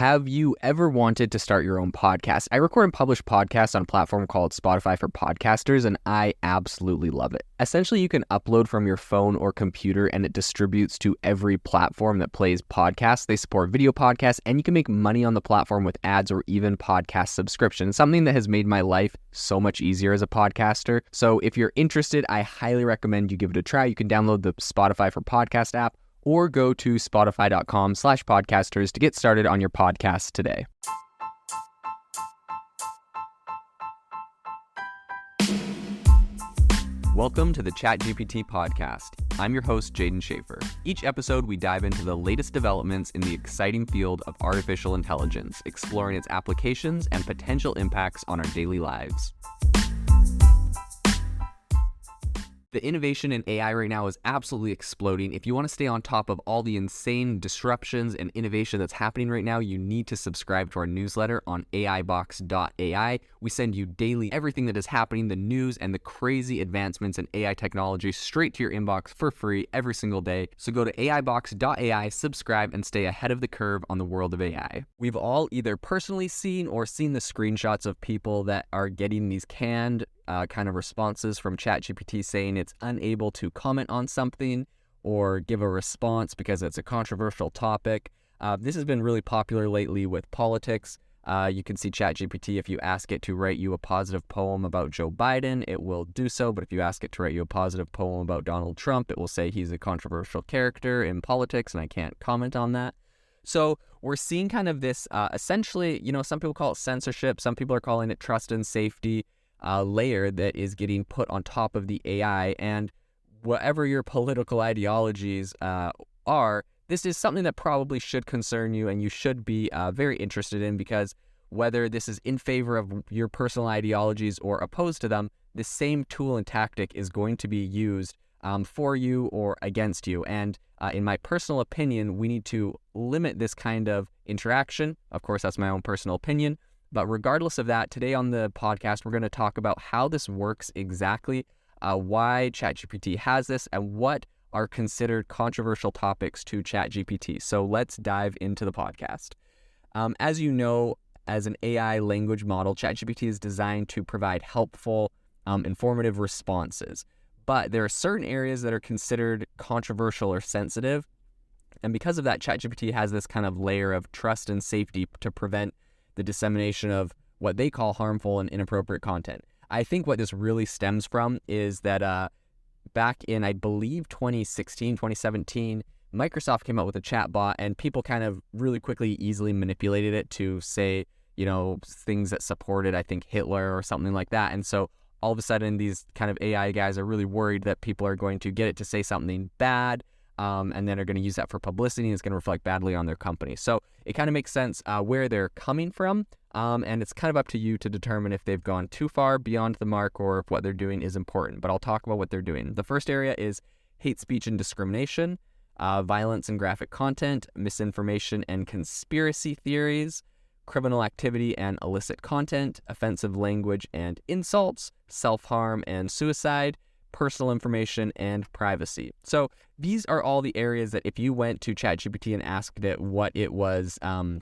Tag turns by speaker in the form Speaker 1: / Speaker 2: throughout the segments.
Speaker 1: Have you ever wanted to start your own podcast? I record and publish podcasts on a platform called Spotify for Podcasters, and I absolutely love it. Essentially, you can upload from your phone or computer, and it distributes to every platform that plays podcasts. They support video podcasts, and you can make money on the platform with ads or even podcast subscriptions, something that has made my life so much easier as a podcaster. So if you're interested, I highly recommend you give it a try. You can download the Spotify for Podcast app, or go to spotify.com/podcasters to get started on your podcast today. Welcome to the ChatGPT podcast. I'm your host, Jaden Schaefer. Each episode, we dive into the latest developments in the exciting field of artificial intelligence, exploring its applications and potential impacts on our daily lives. The innovation in AI right now is absolutely exploding. If you want to stay on top of all the insane disruptions and innovation that's happening right now, you need to subscribe to our newsletter on AIBox.ai. We send you daily everything that is happening, the news and the crazy advancements in AI technology straight to your inbox for free every single day. So go to AIBox.ai, subscribe, and stay ahead of the curve on the world of AI. We've all either personally seen or seen the screenshots of people that are getting these canned kind of responses from ChatGPT saying it's unable to comment on something or give a response because it's a controversial topic. This has been really popular lately with politics. You can see ChatGPT, if you ask it to write you a positive poem about Joe Biden, it will do so. But if you ask it to write you a positive poem about Donald Trump, it will say he's a controversial character in politics and I can't comment on that. So we're seeing kind of this essentially, some people call it censorship. Some people are calling it trust and safety. Layer that is getting put on top of the AI, and whatever your political ideologies are, this is something that probably should concern you and you should be very interested in, because whether this is in favor of your personal ideologies or opposed to them, the same tool and tactic is going to be used for you or against you. And in my personal opinion, we need to limit this kind of interaction. Of course, that's my own personal opinion. But regardless of that, today on the podcast, we're going to talk about how this works exactly, why ChatGPT has this, and what are considered controversial topics to ChatGPT. So let's dive into the podcast. As you know, as an AI language model, ChatGPT is designed to provide helpful, informative responses. But there are certain areas that are considered controversial or sensitive. And because of that, ChatGPT has this kind of layer of trust and safety to prevent the dissemination of what they call harmful and inappropriate content. I think what this really stems from is that back in, I believe, 2016, 2017, Microsoft came out with a chatbot, and people kind of really quickly, easily manipulated it to say, things that supported, I think, Hitler or something like that. And so all of a sudden, these kind of AI guys are really worried that people are going to get it to say something bad, and then are going to use that for publicity, and it's going to reflect badly on their company. So it kind of makes sense where they're coming from, and it's kind of up to you to determine if they've gone too far beyond the mark or if what they're doing is important. But I'll talk about what they're doing. The first area is hate speech and discrimination, violence and graphic content, misinformation and conspiracy theories, criminal activity and illicit content, offensive language and insults, self-harm and suicide, personal information, and privacy. So these are all the areas that if you went to ChatGPT and asked it what it was kind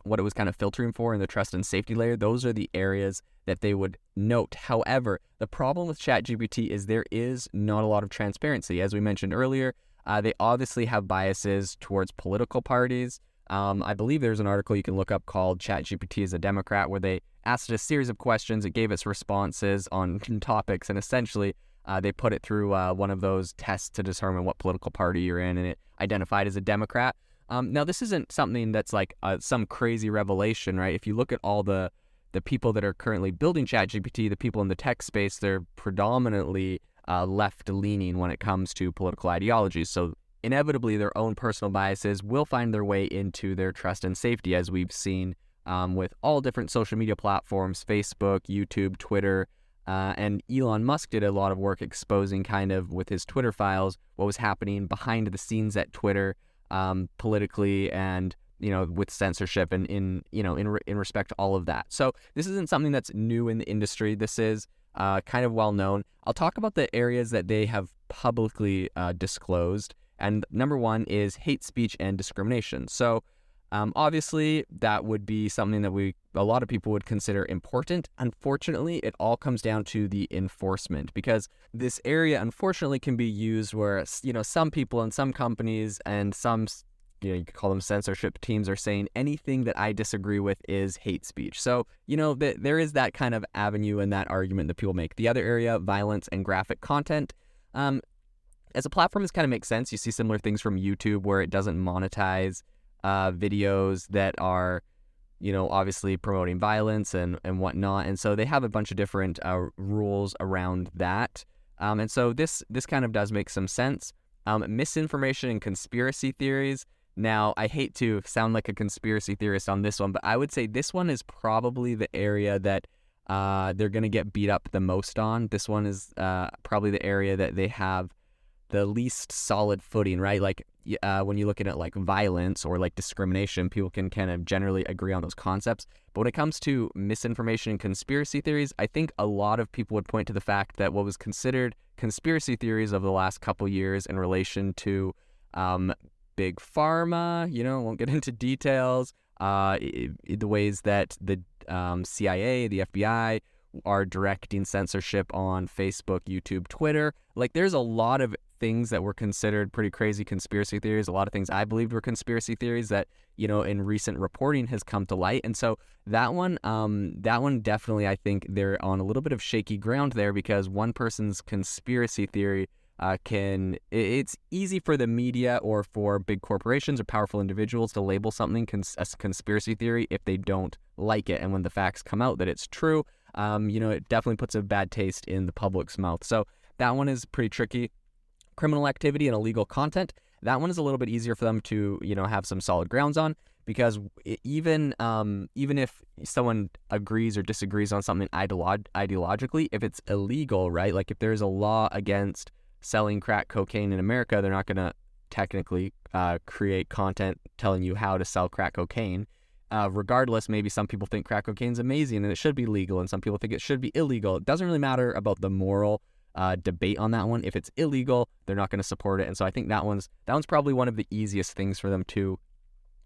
Speaker 1: of filtering for in the trust and safety layer, those are the areas that they would note. However, the problem with ChatGPT is there is not a lot of transparency. As we mentioned earlier, they obviously have biases towards political parties. I believe there's an article you can look up called ChatGPT is a Democrat, where they asked it a series of questions. It gave its responses on topics, and essentially they put it through one of those tests to determine what political party you're in, and it identified as a Democrat. Now, this isn't something that's like some crazy revelation, right? If you look at all the people that are currently building ChatGPT, the people in the tech space, they're predominantly left-leaning when it comes to political ideologies. So inevitably, their own personal biases will find their way into their trust and safety, as we've seen with all different social media platforms, Facebook, YouTube, Twitter. And Elon Musk did a lot of work exposing kind of with his Twitter files what was happening behind the scenes at Twitter politically and, with censorship and in respect to all of that. So this isn't something that's new in the industry. This is kind of well known. I'll talk about the areas that they have publicly disclosed. And number one is hate speech and discrimination. So Obviously, that would be something that a lot of people would consider important. Unfortunately, it all comes down to the enforcement, because this area, unfortunately, can be used where, some people and some companies and some, you could call them censorship teams, are saying anything that I disagree with is hate speech. So, there is that kind of avenue and that argument that people make. The other area, violence and graphic content. As a platform, this kind of makes sense. You see similar things from YouTube where it doesn't monetize videos that are, obviously promoting violence and whatnot. And so they have a bunch of different rules around that. And so this kind of does make some sense. Misinformation and conspiracy theories. Now, I hate to sound like a conspiracy theorist on this one, but I would say this one is probably the area that they're going to get beat up the most on. This one is probably the area that they have the least solid footing, right? Like when you look at it like violence or like discrimination, people can kind of generally agree on those concepts. But when it comes to misinformation and conspiracy theories, I think a lot of people would point to the fact that what was considered conspiracy theories over the last couple years in relation to big pharma, won't get into details, the ways that the CIA, the FBI are directing censorship on Facebook, YouTube, Twitter. Like, there's a lot of things that were considered pretty crazy conspiracy theories, a lot of things I believed were conspiracy theories that, in recent reporting has come to light. And so that one definitely, I think they're on a little bit of shaky ground there, because one person's conspiracy theory it's easy for the media or for big corporations or powerful individuals to label something as conspiracy theory if they don't like it. And when the facts come out that it's true, it definitely puts a bad taste in the public's mouth. So that one is pretty tricky. Criminal activity and illegal content. That one is a little bit easier for them to, have some solid grounds on, because even if someone agrees or disagrees on something ideologically, if it's illegal, right? Like if there's a law against selling crack cocaine in America, they're not going to technically create content telling you how to sell crack cocaine. Regardless, maybe some people think crack cocaine is amazing and it should be legal, and some people think it should be illegal. It doesn't really matter about the moral debate on that one. If it's illegal, they're not going to support it. And so I think that one's probably one of the easiest things for them to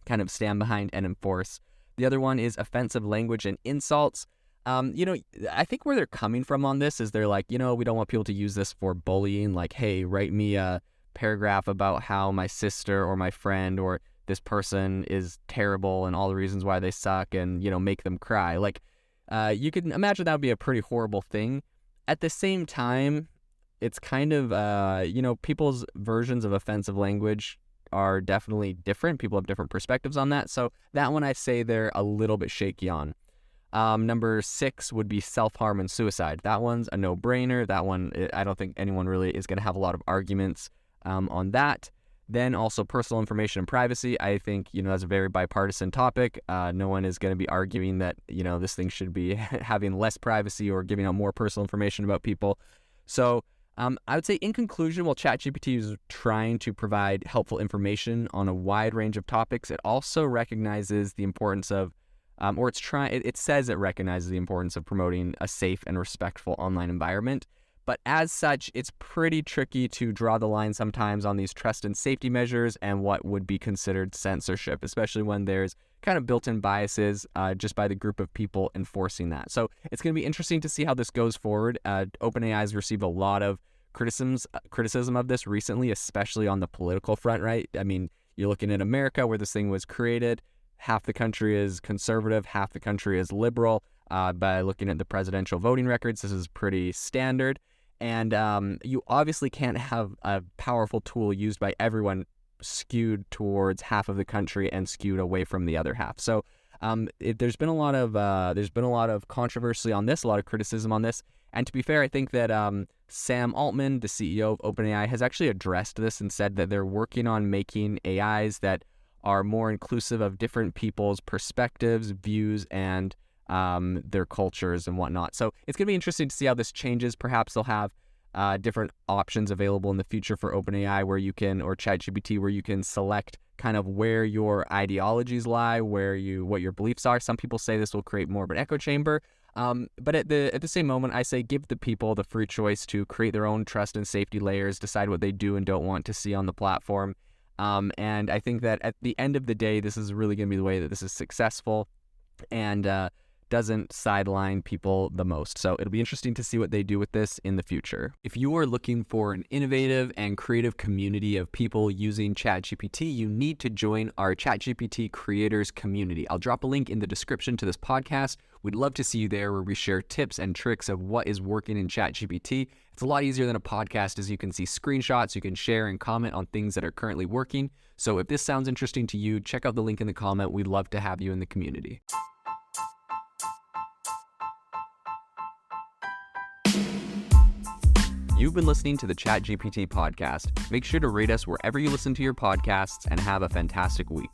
Speaker 1: kind of stand behind and enforce. The other one is offensive language and insults. I think where they're coming from on this is they're like, we don't want people to use this for bullying. Like, hey, write me a paragraph about how my sister or my friend or this person is terrible and all the reasons why they suck, and, make them cry. Like, you can imagine that would be a pretty horrible thing. At the same time, it's kind of, people's versions of offensive language are definitely different. People have different perspectives on that. So that one I say they're a little bit shaky on. Number 6 would be self-harm and suicide. That one's a no-brainer. That one, I don't think anyone really is going to have a lot of arguments on that. Then also personal information and privacy. I think, that's a very bipartisan topic. No one is going to be arguing that, this thing should be having less privacy or giving out more personal information about people. So I would say in conclusion, while ChatGPT is trying to provide helpful information on a wide range of topics, it also recognizes the importance of it says it recognizes the importance of promoting a safe and respectful online environment. But as such, it's pretty tricky to draw the line sometimes on these trust and safety measures and what would be considered censorship, especially when there's kind of built-in biases just by the group of people enforcing that. So it's going to be interesting to see how this goes forward. OpenAI has received a lot of criticism of this recently, especially on the political front, right? I mean, you're looking at America where this thing was created. Half the country is conservative, half the country is liberal. By looking at the presidential voting records, this is pretty standard. And you obviously can't have a powerful tool used by everyone skewed towards half of the country and skewed away from the other half. So there's been a lot of controversy on this, a lot of criticism on this. And to be fair, I think that Sam Altman, the CEO of OpenAI, has actually addressed this and said that they're working on making AIs that are more inclusive of different people's perspectives, views, and their cultures and whatnot. So it's going to be interesting to see how this changes. Perhaps they'll have different options available in the future for OpenAI or ChatGPT, where you can select kind of where your ideologies lie, what your beliefs are. Some people say this will create more of an echo chamber. But at the same moment, I say give the people the free choice to create their own trust and safety layers, decide what they do and don't want to see on the platform. And I think that at the end of the day, this is really going to be the way that this is successful and doesn't sideline people the most. So it'll be interesting to see what they do with this in the future. If you are looking for an innovative and creative community of people using ChatGPT, you need to join our ChatGPT creators community. I'll drop a link in the description to this podcast. We'd love to see you there, where we share tips and tricks of what is working in ChatGPT. It's a lot easier than a podcast, as you can see screenshots, you can share and comment on things that are currently working. So if this sounds interesting to you, check out the link in the comment. We'd love to have you in the community. You've been listening to the ChatGPT podcast. Make sure to rate us wherever you listen to your podcasts, and have a fantastic week.